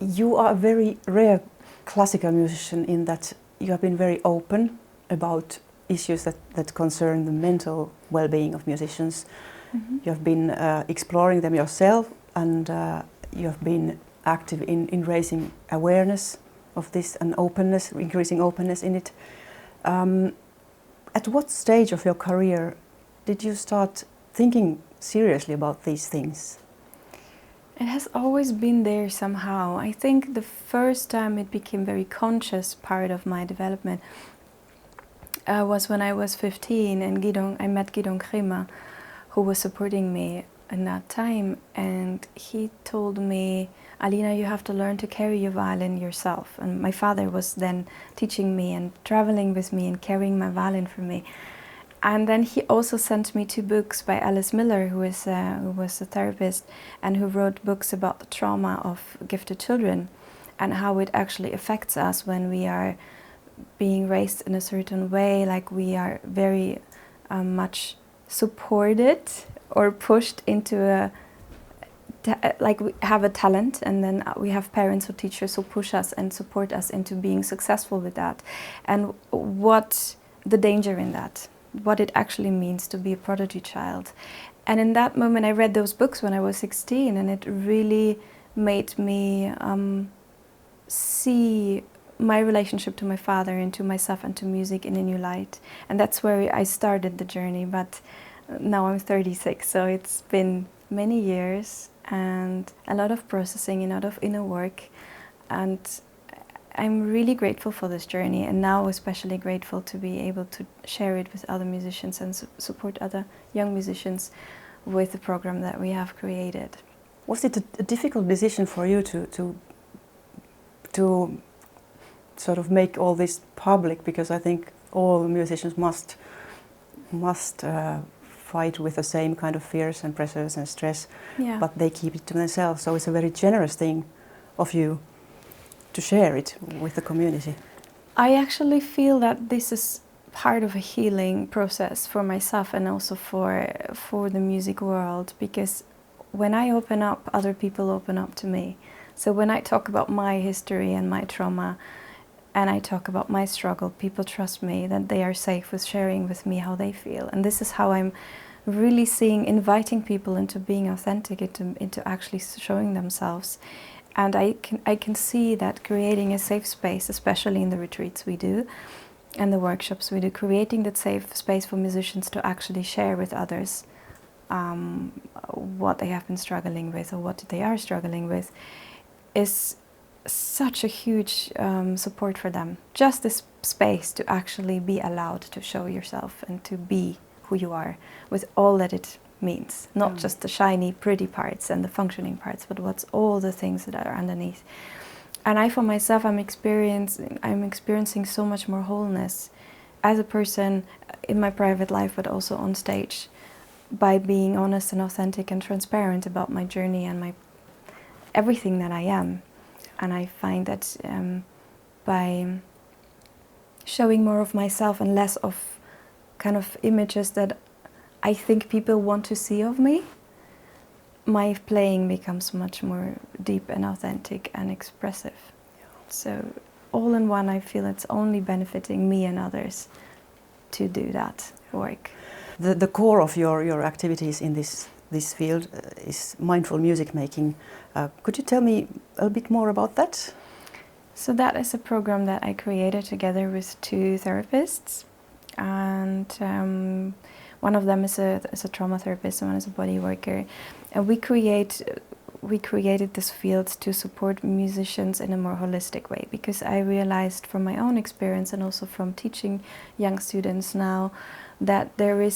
You are a very rare classical musician in that you have been very open about issues that concern the mental well-being of musicians. You have been exploring them yourself, and you have been active in raising awareness of this and openness, increasing openness in it. At what stage of your career did you start thinking seriously about these things? It has always been there somehow. I think the first time it became very conscious part of my development was when I was 15 and I met Gidon Krima, who was supporting me in that time, and he told me, Alina, you have to learn to carry your violin yourself. And my father was then teaching me and traveling with me and carrying my violin for me. And then he also sent me 2 books by Alice Miller, who was a therapist and who wrote books about the trauma of gifted children and how it actually affects us when we are being raised in a certain way, like we are very much supported or pushed into like we have a talent, and then we have parents or teachers who push us and support us into being successful with that, and what the danger in that, what it actually means to be a prodigy child. And in that moment I read those books when I was 16, and it really made me see my relationship to my father and to myself and to music in a new light. And that's where I started the journey. But now I'm 36, so it's been many years and a lot of processing, a lot of inner work, and I'm really grateful for this journey, and now especially grateful to be able to share it with other musicians and support other young musicians with the program that we have created. Was it a difficult decision for you to sort of make all this public? Because I think all musicians must fight with the same kind of fears and pressures and stress, but they keep it to themselves. So it's a very generous thing of you to share it with the community. I actually feel that this is part of a healing process for myself and also for the music world, because when I open up, other people open up to me. So when I talk about my history and my trauma, and I talk about my struggle, people trust me, that they are safe with sharing with me how they feel. And this is how I'm really inviting people into being authentic, into actually showing themselves. And I can see that creating a safe space, especially in the retreats we do and the workshops we do, creating that safe space for musicians to actually share with others what they have been struggling with or what they are struggling with, is such a huge support for them. Just this space to actually be allowed to show yourself and to be who you are with all that it means, not just the shiny, pretty parts and the functioning parts, but what's all the things that are underneath. And I, for myself, I'm experiencing so much more wholeness as a person in my private life, but also on stage, by being honest and authentic and transparent about my journey and my everything that I am. And I find that by showing more of myself and less of kind of images that I think people want to see of me, my playing becomes much more deep and authentic and expressive. So all in one, I feel it's only benefiting me and others to do that work. The core of your activities in this field is mindful music making. Could you tell me a bit more about that? So that is a program that I created together with 2 therapists, and one of them is a trauma therapist and one is a body worker. And we created this field to support musicians in a more holistic way, because I realized from my own experience and also from teaching young students now that there is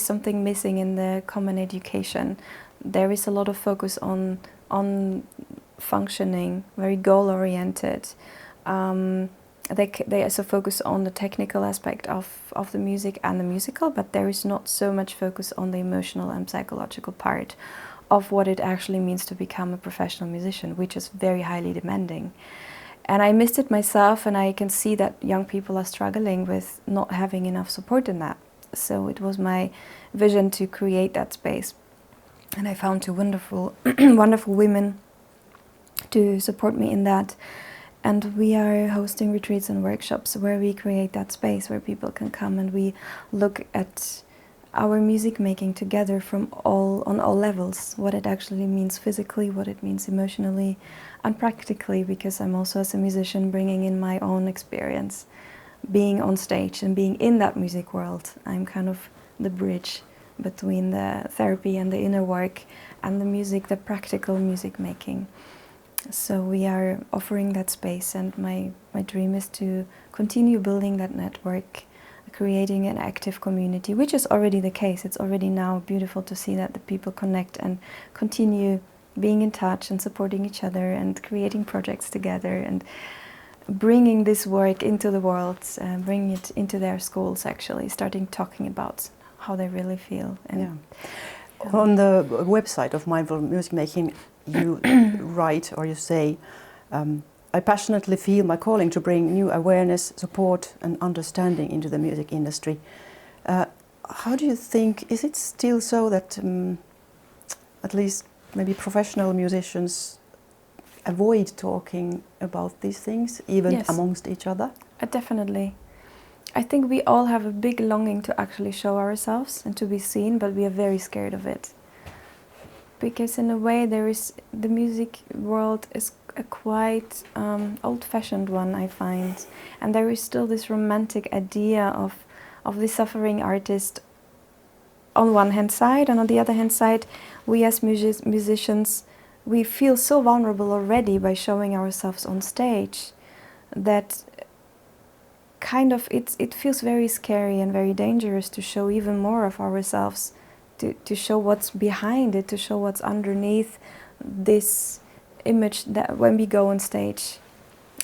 something missing in the common education. There is a lot of focus on functioning, very goal-oriented. They also focus on the technical aspect of the music and the musical, but there is not so much focus on the emotional and psychological part of what it actually means to become a professional musician, which is very highly demanding. And I missed it myself, and I can see that young people are struggling with not having enough support in that. So it was my vision to create that space. And I found 2 wonderful, wonderful women to support me in that. And we are hosting retreats and workshops where we create that space where people can come and we look at our music making together on all levels, what it actually means physically, what it means emotionally and practically, because I'm also as a musician bringing in my own experience, being on stage and being in that music world. I'm kind of the bridge between the therapy and the inner work and the music, the practical music making. So we are offering that space, and my dream is to continue building that network, creating an active community, which is already the case. It's already now beautiful to see that the people connect and continue being in touch and supporting each other and creating projects together and bringing this work into the world, bringing it into their schools, actually, starting talking about how they really feel. And yeah. On the website of Mindful Music Making, you write or you say, I passionately feel my calling to bring new awareness, support and understanding into the music industry. How do you think, is it still so that at least maybe professional musicians avoid talking about these things, even Yes. amongst each other? Definitely. I think we all have a big longing to actually show ourselves and to be seen, but we are very scared of it. Because in a way the music world is a quite old-fashioned one, I find. And there is still this romantic idea of the suffering artist on one hand side, and on the other hand side, we as musicians, we feel so vulnerable already by showing ourselves on stage that kind of it feels very scary and very dangerous to show even more of ourselves, to show what's behind it, to show what's underneath this image that when we go on stage,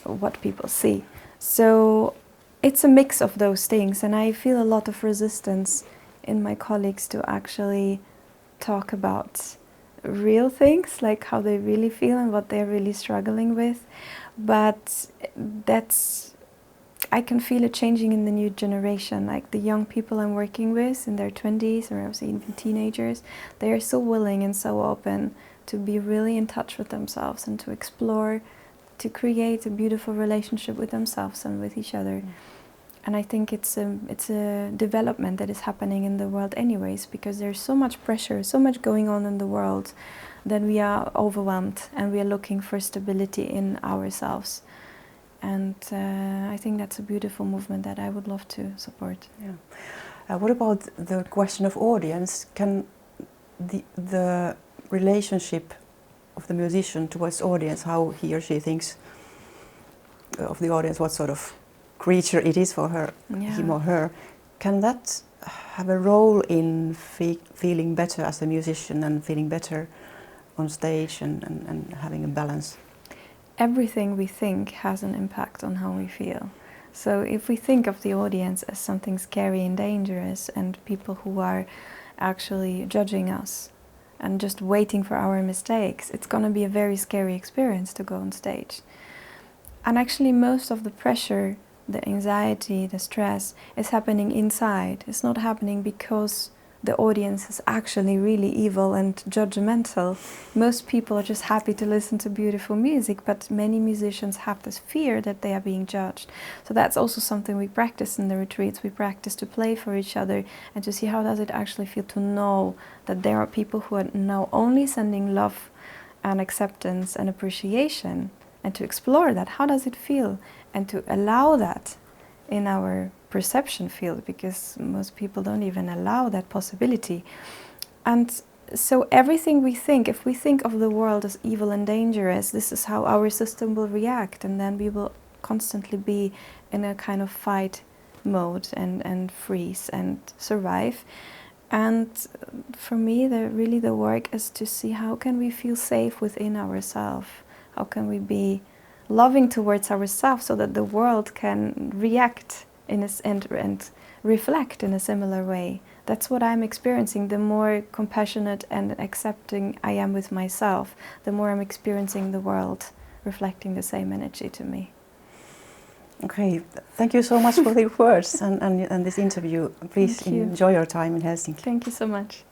what people see. So it's a mix of those things, and I feel a lot of resistance in my colleagues to actually talk about real things, like how they really feel and what they're really struggling with. But I can feel it changing in the new generation, like the young people I'm working with in their 20s or even teenagers. They are so willing and so open to be really in touch with themselves and to explore, to create a beautiful relationship with themselves and with each other. And I think it's a development that is happening in the world anyways, because there's so much pressure, so much going on in the world that we are overwhelmed and we are looking for stability in ourselves. And I think that's a beautiful movement that I would love to support. Yeah. What about the question of audience? Can the relationship of the musician towards audience, how he or she thinks of the audience, what sort of creature it is for her, him or her, can that have a role in feeling better as a musician and feeling better on stage and having a balance? Everything we think has an impact on how we feel. So if we think of the audience as something scary and dangerous and people who are actually judging us and just waiting for our mistakes, it's going to be a very scary experience to go on stage. And actually most of the pressure, the anxiety, the stress is happening inside. It's not happening because the audience is actually really evil and judgmental. Most people are just happy to listen to beautiful music, but many musicians have this fear that they are being judged. So that's also something we practice in the retreats. We practice to play for each other and to see how does it actually feel to know that there are people who are now only sending love and acceptance and appreciation, and to explore that. How does it feel? And to allow that in our perception field, because most people don't even allow that possibility. And so everything we think, if we think of the world as evil and dangerous, this is how our system will react, and then we will constantly be in a kind of fight mode and freeze and survive. And for me, the work is to see how can we feel safe within ourselves, how can we be loving towards ourselves so that the world can react and reflect in a similar way. That's what I'm experiencing. The more compassionate and accepting I am with myself, the more I'm experiencing the world reflecting the same energy to me. Okay, thank you so much for the words and this interview. Please enjoy your time in Helsinki. Thank you so much.